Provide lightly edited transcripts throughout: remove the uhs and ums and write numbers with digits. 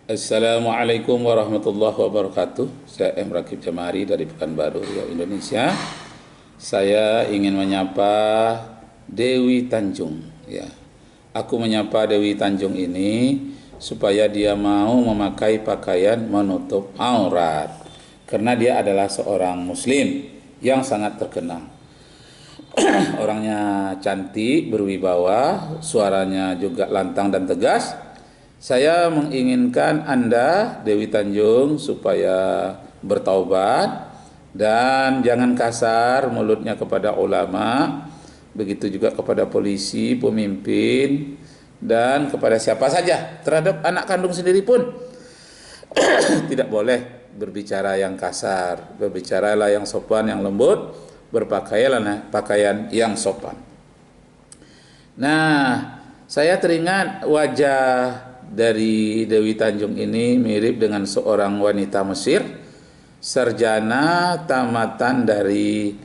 Assalamualaikum warahmatullahi wabarakatuh. Saya M. Rakib Jamari dari Pekanbaru, Riau, Indonesia. Saya ingin menyapa Dewi Tanjung. Ya, aku menyapa Dewi Tanjung ini supaya dia mau memakai pakaian menutup aurat, karena dia adalah seorang Muslim yang sangat terkenal. Orangnya cantik, berwibawa, suaranya juga lantang dan tegas. Saya menginginkan Anda, Dewi Tanjung, supaya bertaubat dan jangan kasar mulutnya kepada ulama, begitu juga kepada polisi, pemimpin, dan kepada siapa saja. Terhadap anak kandung sendiri pun tidak boleh berbicara yang kasar, berbicaralah yang sopan, yang lembut, berpakaianlah pakaian yang sopan. Nah, saya teringat wajah dari Dewi Tanjung ini mirip dengan seorang wanita Mesir, sarjana tamatan dari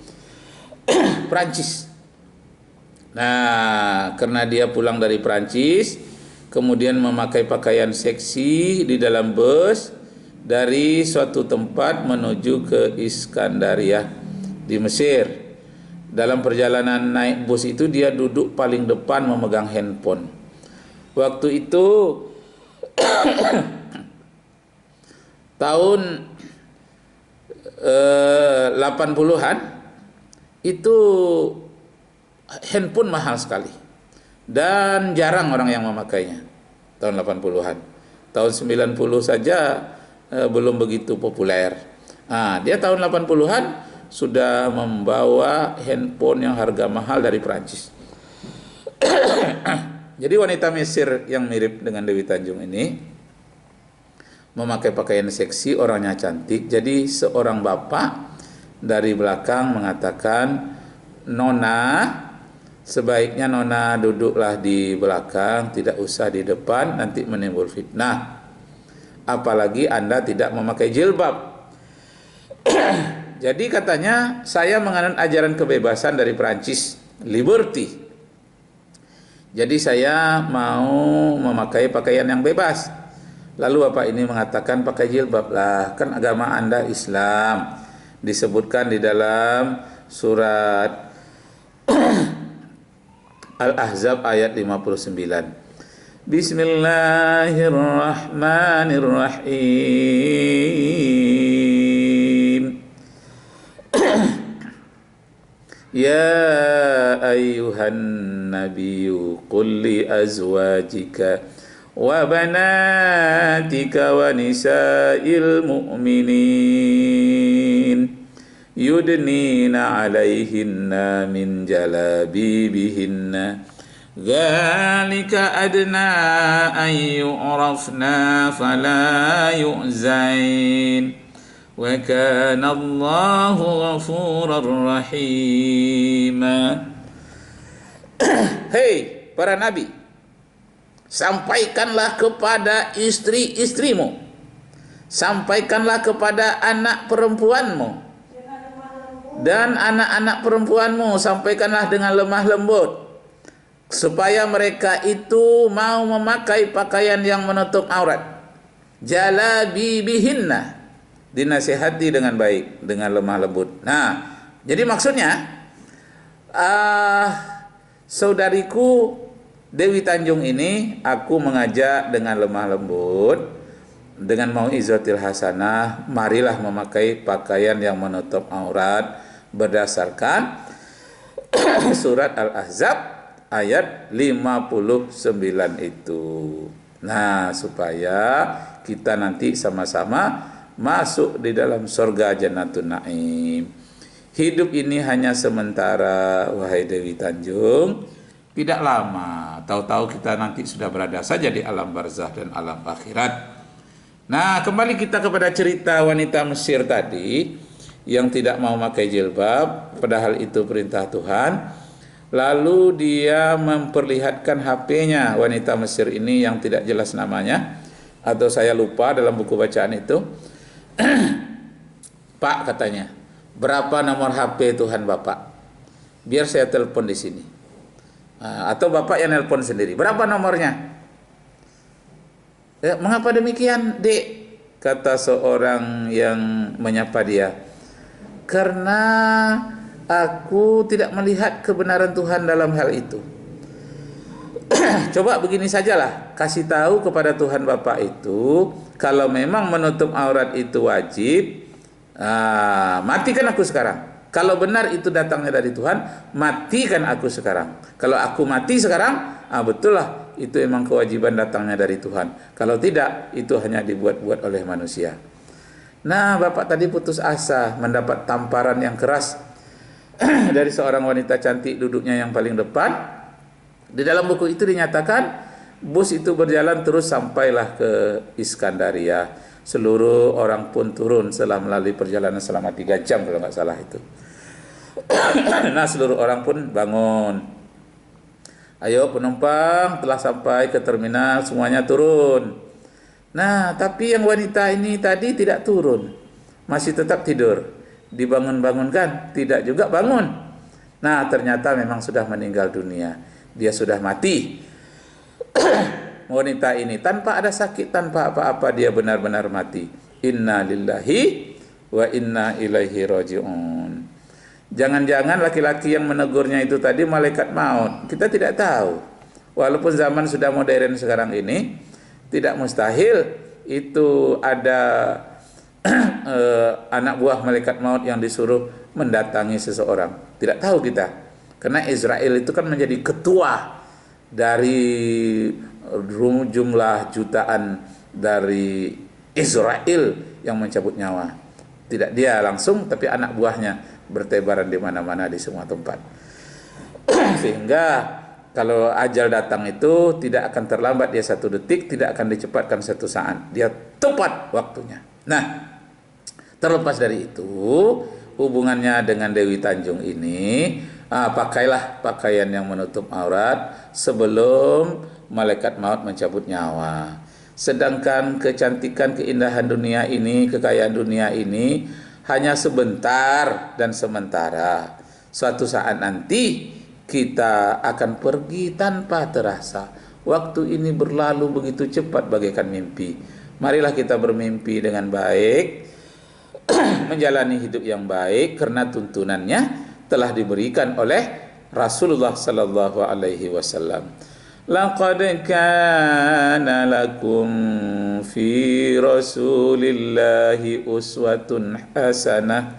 Prancis. Nah, karena dia pulang dari Prancis, kemudian memakai pakaian seksi di dalam bus dari suatu tempat menuju ke Iskandaria di Mesir. Dalam perjalanan naik bus itu dia duduk paling depan memegang handphone. Waktu itu tahun 80-an itu handphone mahal sekali dan jarang orang yang memakainya. Tahun 80-an, tahun 90 saja belum begitu populer. Dia tahun 80-an sudah membawa handphone yang harga mahal dari Prancis. Jadi wanita Mesir yang mirip dengan Dewi Tanjung ini memakai pakaian seksi, orangnya cantik. Jadi seorang bapak dari belakang mengatakan, "Nona, sebaiknya Nona duduklah di belakang, tidak usah di depan, nanti menimbul fitnah. Apalagi Anda tidak memakai jilbab." Jadi katanya, saya menganut ajaran kebebasan dari Prancis, liberty. Jadi saya mau memakai pakaian yang bebas. Lalu bapak ini mengatakan, pakai jilbab lah, kan agama Anda Islam. Disebutkan di dalam surat Al-Ahzab ayat 59. Bismillahirrahmanirrahim. Ya ayyuhan nabiyyu qul li azwajika wa banatika wa nisa'il mu'minin yudnina 'alaihinna min jalabibihinna dzalika adna an yu'rafna fala yu'zain wa kana Allahu ghafurar rahima. Hei para nabi, sampaikanlah kepada istri-istrimu, sampaikanlah kepada anak perempuanmu dan anak-anak perempuanmu, sampaikanlah dengan lemah lembut supaya mereka itu mau memakai pakaian yang menutup aurat. Jalabibihinna, dinasihati dengan baik, dengan lemah lembut. Nah, jadi maksudnya saudariku Dewi Tanjung ini aku mengajak dengan lemah lembut, dengan mau'izatil hasanah, marilah memakai pakaian yang menutup aurat berdasarkan surat Al-Ahzab ayat 59 itu. Nah, supaya kita nanti sama-sama masuk di dalam surga Jannatun Naim. Hidup ini hanya sementara, wahai Dewi Tanjung, tidak lama. Tahu-tahu kita nanti sudah berada saja di alam barzah dan alam akhirat. Nah, kembali kita kepada cerita wanita Mesir tadi yang tidak mau pakai jilbab, padahal itu perintah Tuhan. Lalu dia memperlihatkan HP-nya, wanita Mesir ini yang tidak jelas namanya, atau saya lupa dalam buku bacaan itu. Pak, katanya, berapa nomor HP Tuhan Bapak? Biar saya telepon di sini. Atau Bapak yang nelpon sendiri. Berapa nomornya? Mengapa demikian, Dek? Kata seorang yang menyapa dia. Karena aku tidak melihat kebenaran Tuhan dalam hal itu. Coba begini sajalah, kasih tahu kepada Tuhan Bapak itu, kalau memang menutup aurat itu wajib, matikan aku sekarang. Kalau benar itu datangnya dari Tuhan, matikan aku sekarang. Kalau aku mati sekarang, betul lah itu emang kewajiban datangnya dari Tuhan. Kalau tidak, itu hanya dibuat-buat oleh manusia. Nah, Bapak tadi putus asa mendapat tamparan yang keras dari seorang wanita cantik duduknya yang paling depan. Di dalam buku itu dinyatakan bus itu berjalan terus sampailah ke Iskandaria. Seluruh orang pun turun setelah melalui perjalanan selama 3 jam kalau nggak salah itu. Nah, seluruh orang pun bangun. Ayo penumpang, telah sampai ke terminal, semuanya turun. Nah, tapi yang wanita ini tadi tidak turun, masih tetap tidur. Dibangun-bangunkan, tidak juga bangun. Nah, ternyata memang sudah meninggal dunia. Dia sudah mati. Wanita ini tanpa ada sakit, tanpa apa-apa, dia benar-benar mati. Inna lillahi wa inna ilaihi raji'un. Jangan-jangan laki-laki yang menegurnya itu tadi malaikat maut. Kita tidak tahu. Walaupun zaman sudah modern sekarang ini, tidak mustahil itu ada anak buah malaikat maut yang disuruh mendatangi seseorang. Tidak tahu kita. Karena Israel itu kan menjadi ketua dari jumlah jutaan dari Israel yang mencabut nyawa. Tidak dia langsung, tapi anak buahnya bertebaran di mana-mana di semua tempat. Sehingga kalau ajal datang itu tidak akan terlambat dia 1 detik, tidak akan dicepatkan 1 saat. Dia tepat waktunya. Nah, terlepas dari itu, hubungannya dengan Dewi Tanjung ini, pakailah pakaian yang menutup aurat sebelum malaikat maut mencabut nyawa. Sedangkan kecantikan, keindahan dunia ini, kekayaan dunia ini hanya sebentar dan sementara. Suatu saat nanti kita akan pergi tanpa terasa. Waktu ini berlalu begitu cepat bagaikan mimpi. Marilah kita bermimpi dengan baik, menjalani hidup yang baik karena tuntunannya telah diberikan oleh Rasulullah sallallahu alaihi wasallam. Laqad kana lakum fi Rasulillahi uswatun hasanah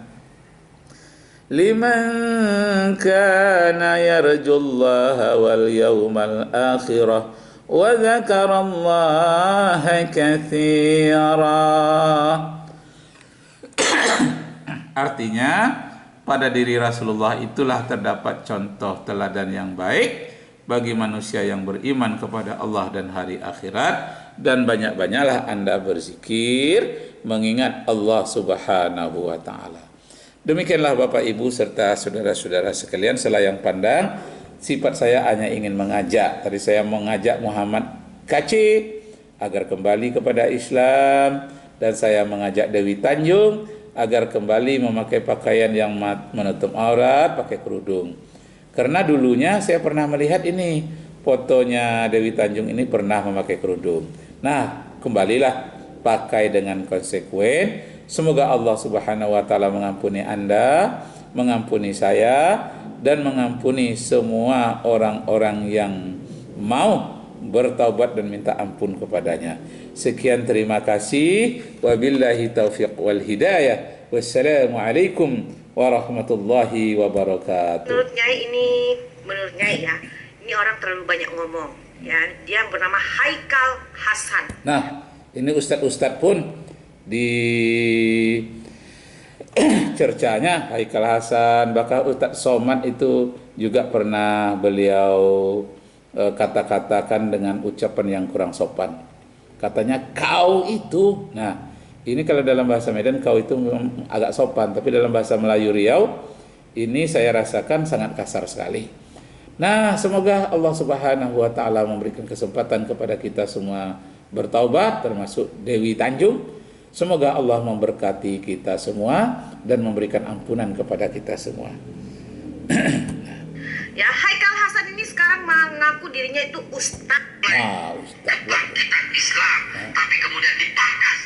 liman kana yarjullaha wal yawmal akhirah wa dzakarallaha katsira. Artinya, pada diri Rasulullah itulah terdapat contoh teladan yang baik bagi manusia yang beriman kepada Allah dan hari akhirat, dan banyak-banyaklah Anda berzikir mengingat Allah Subhanahu wa taala. Demikianlah Bapak Ibu serta saudara-saudara sekalian, selayang pandang, sifat saya hanya ingin mengajak. Tadi saya mengajak Muhammad Kacik agar kembali kepada Islam, dan saya mengajak Dewi Tanjung agar kembali memakai pakaian yang menutup aurat, pakai kerudung. Karena dulunya saya pernah melihat ini, fotonya Dewi Tanjung ini pernah memakai kerudung. Nah, kembalilah pakai dengan konsekuen. Semoga Allah Subhanahu wa taala mengampuni Anda, mengampuni saya, dan mengampuni semua orang-orang yang mau bertaubat dan minta ampun kepadanya. Sekian, terima kasih. Wabillahi taufiq wal hidayah. Wassalamualaikum warahmatullahi wabarakatuh. Menurut Nyai ya, ini orang terlalu banyak ngomong ya. Dia bernama Haikal Hasan. Nah, ini ustadz-ustadz pun di cercanya Haikal Hasan, bahkan Ustadz Somad itu juga pernah beliau kata-katakan dengan ucapan yang kurang sopan. Katanya kau itu. Nah, ini kalau dalam bahasa Medan kau itu agak sopan, tapi dalam bahasa Melayu Riau ini saya rasakan sangat kasar sekali. Nah, semoga Allah Subhanahu wa taala memberikan kesempatan kepada kita semua bertaubat, termasuk Dewi Tanjung. Semoga Allah memberkati kita semua dan memberikan ampunan kepada kita semua. Ya, Haikal Hasan ini sekarang mengaku dirinya itu ustaz. Ustaz. Kebangkitan Islam, tapi kemudian dipangkas.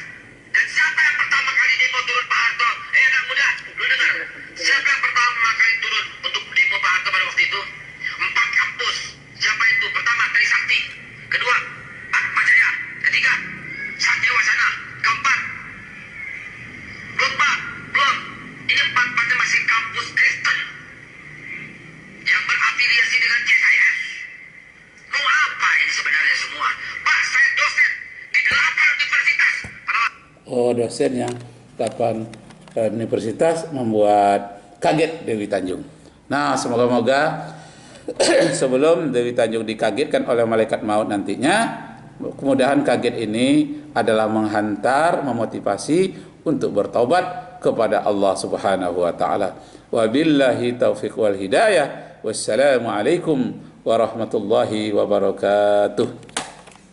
Dan siapa yang pertama kali demo turun Pak Harto? Anak muda, lu dengar. Siapa yang pertama kali turun untuk demo Pak Harto pada waktu itu? 4 kampus. Siapa itu? Pertama, Trisakti. Kedua, Atmajaya. Ketiga, Satya Wacana. Keempat, belum Pak, belum. Ini 4-4-nya masih kampus Kristen yang berafiliasi dengan CSIS. Mau apa ini sebenarnya semua? Pak, saya dosen di 8 universitas. Dosen yang 8 universitas membuat kaget Dewi Tanjung. Nah, semoga-moga sebelum Dewi Tanjung dikagetkan oleh malaikat maut nantinya, kemudahan kaget ini adalah menghantar, memotivasi untuk bertaubat kepada Allah Subhanahu wa taala. Wabillahi taufiq wal hidayah. Wassalamualaikum warahmatullahi wabarakatuh.